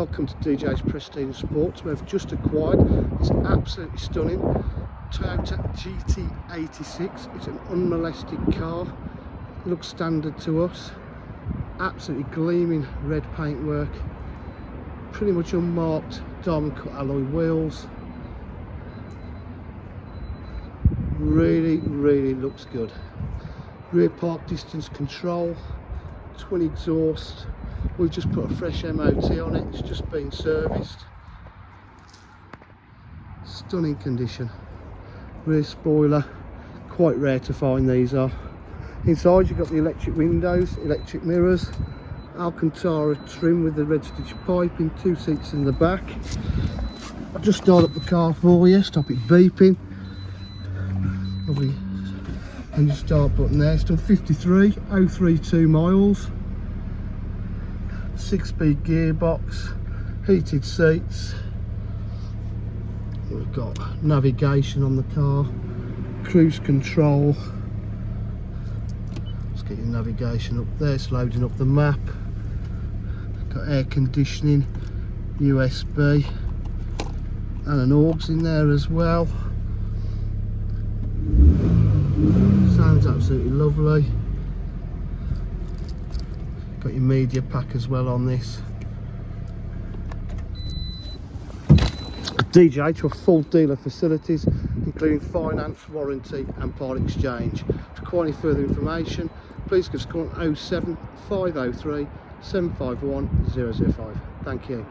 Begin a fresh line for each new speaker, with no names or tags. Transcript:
Welcome to DJ's Prestige Sports. We've just acquired this absolutely stunning Toyota GT86. It's an unmolested car, looks standard to us. Absolutely gleaming red paintwork, pretty much unmarked diamond cut alloy wheels. Really looks good. Rear park distance control, twin exhaust. We've just put a fresh MOT on it, it's just been serviced. Stunning condition. Rear spoiler, quite rare to find these are. Inside you've got the electric windows, electric mirrors, Alcantara trim with the red stitch piping, 2 seats in the back. I'll just start up the car for you, stop it beeping. And your start button there. It's done 53,032 miles. 6-speed gearbox, heated seats. We've got navigation on the car, cruise control. Let's get your navigation up there. It's loading up the map. Got air conditioning, USB, and an aux in there as well. Sounds absolutely lovely. Got your media pack as well on this. DJ to a full dealer facilities, including finance, warranty and part exchange. For quite any further information, please give us a call on 07 503 751 005. Thank you.